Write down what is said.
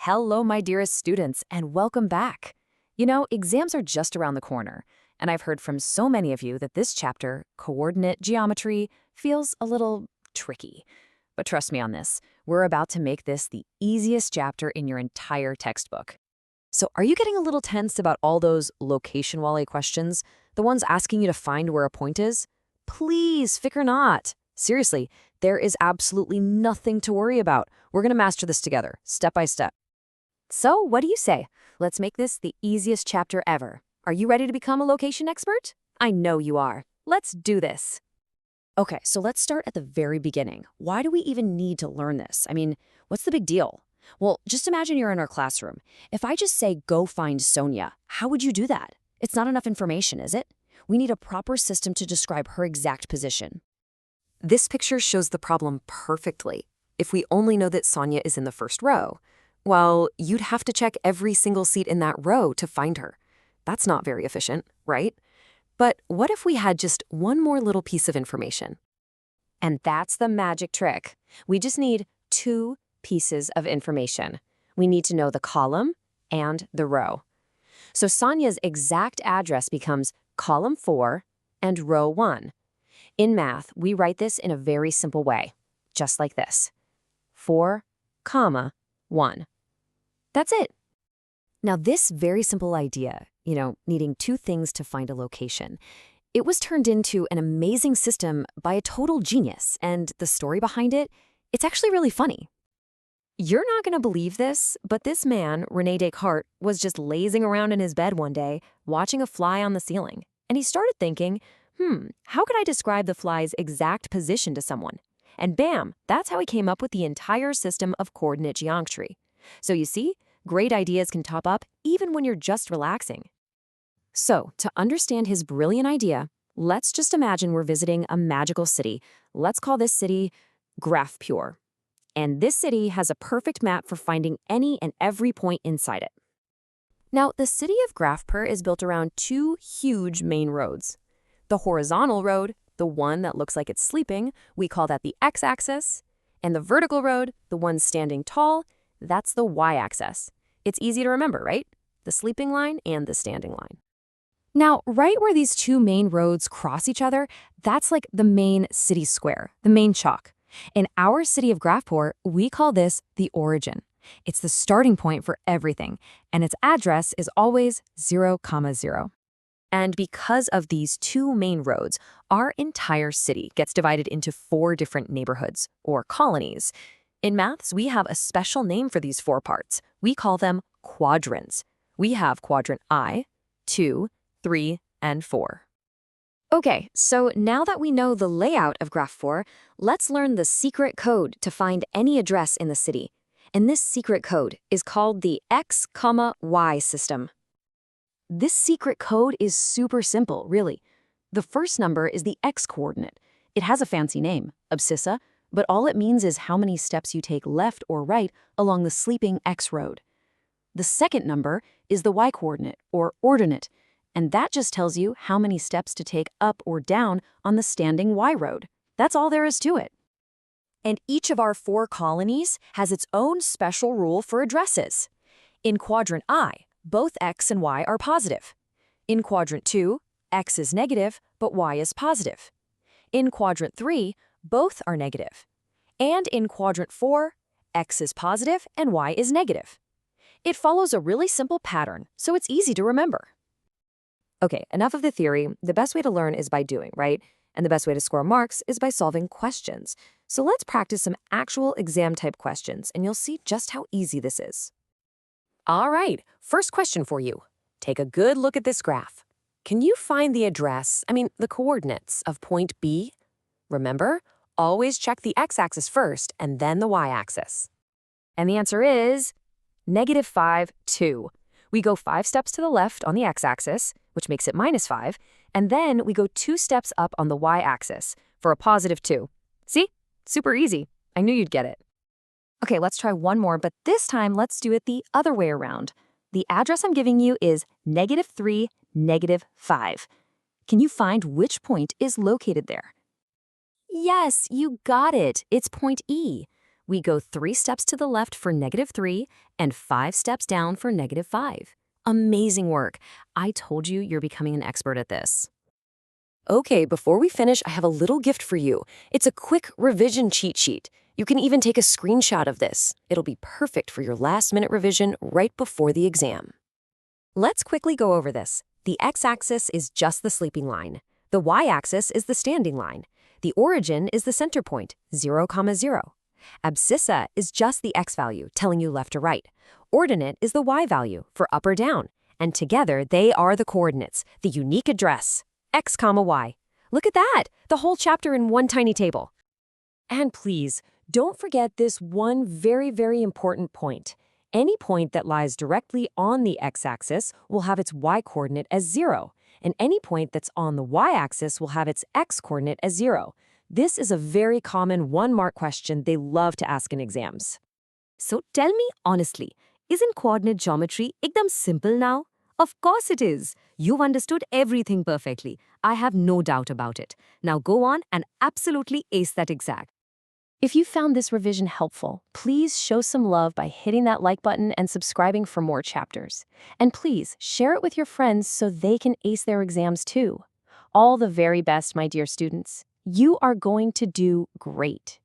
Hello, my dearest students, and welcome back. Exams are just around the corner, and I've heard from so many of you that this chapter, coordinate geometry, feels a little tricky. But trust me on this, we're about to make this the easiest chapter in your entire textbook. So are you getting a little tense about all those location-wale questions, the ones asking you to find where a point is? Please, fear not. Seriously, there is absolutely nothing to worry about. We're going to master this together, step by step. So, what do you say? Let's make this the easiest chapter ever. Are you ready to become a location expert? I know you are. Let's do this. Okay, so let's start at the very beginning. Why do we even need to learn this? What's the big deal? Well, just imagine you're in our classroom. If I just say, go find Sonia, how would you do that? It's not enough information, is it? We need a proper system to describe her exact position. This picture shows the problem perfectly. If we only know that Sonia is in the first row, well, you'd have to check every single seat in that row to find her. That's not very efficient, right? But what if we had just one more little piece of information? And that's the magic trick. We just need two pieces of information. We need to know the column and the row. So Sonia's exact address becomes column 4 and row 1. In math, we write this in a very simple way, just like this. 4, 1. That's it. Now, this very simple idea, needing two things to find a location, it was turned into an amazing system by a total genius, and the story behind it, it's actually really funny. You're not going to believe this, but this man, René Descartes, was just lazing around in his bed one day, watching a fly on the ceiling, and he started thinking, how could I describe the fly's exact position to someone? And bam, that's how he came up with the entire system of coordinate geometry. So you see, great ideas can top up even when you're just relaxing. So, to understand his brilliant idea, let's just imagine we're visiting a magical city. Let's call this city Graph-pur. And this city has a perfect map for finding any and every point inside it. Now, the city of Graph-pur is built around two huge main roads. The horizontal road, the one that looks like it's sleeping, we call that the x-axis. And the vertical road, the one standing tall, that's the y-axis. It's easy to remember, right? The sleeping line and the standing line. Now, right where these two main roads cross each other, that's like the main city square, the main chalk. In our city of Graph-pur, we call this the origin. It's the starting point for everything, and its address is always 0, 0. And because of these two main roads, our entire city gets divided into 4 different neighborhoods, or colonies. In maths, we have a special name for these 4 parts. We call them quadrants. We have quadrant I, 2, 3, and 4. Okay, so now that we know the layout of Graph-pur, let's learn the secret code to find any address in the city. And this secret code is called the X, Y system. This secret code is super simple, really. The first number is the x-coordinate. It has a fancy name, Abscissa, but all it means is how many steps you take left or right along the sleeping x road. The second number is the y-coordinate, or ordinate, and that just tells you how many steps to take up or down on the standing y road. That's all there is to it. And each of our 4 colonies has its own special rule for addresses. In quadrant I, both x and y are positive. In quadrant 2, x is negative, but y is positive. In quadrant 3, both are negative. And in quadrant 4, x is positive and y is negative. It follows a really simple pattern, so it's easy to remember. Okay, enough of the theory. The best way to learn is by doing, right? And the best way to score marks is by solving questions. So let's practice some actual exam-type questions, and you'll see just how easy this is. All right, first question for you. Take a good look at this graph. Can you find the address, the coordinates of point B? Remember, always check the x-axis first and then the y-axis. And the answer is -5, 2. We go 5 steps to the left on the x-axis, which makes it -5, and then we go 2 steps up on the y-axis for a +2. See? Super easy. I knew you'd get it. Okay, let's try one more, but this time let's do it the other way around. The address I'm giving you is -3, -5. Can you find which point is located there? Yes, you got it. It's point E. We go 3 steps to the left for -3 and 5 steps down for -5. Amazing work. I told you you're becoming an expert at this. Okay, before we finish, I have a little gift for you. It's a quick revision cheat sheet. You can even take a screenshot of this. It'll be perfect for your last-minute revision right before the exam. Let's quickly go over this. The x-axis is just the sleeping line. The y-axis is the standing line. The origin is the center point, 0, 0. Abscissa is just the x value, telling you left or right. Ordinate is the y value, for up or down. And together, they are the coordinates, the unique address, x, y. Look at that! The whole chapter in one tiny table. And please, don't forget this one very, very important point. Any point that lies directly on the x-axis will have its y-coordinate as 0, and any point that's on the y-axis will have its x-coordinate as 0. This is a very common one-mark question they love to ask in exams. So tell me honestly, isn't coordinate geometry ekdam simple now? Of course it is. You've understood everything perfectly. I have no doubt about it. Now go on and absolutely ace that exam. If you found this revision helpful, please show some love by hitting that like button and subscribing for more chapters. And please share it with your friends so they can ace their exams too. All the very best, my dear students. You are going to do great.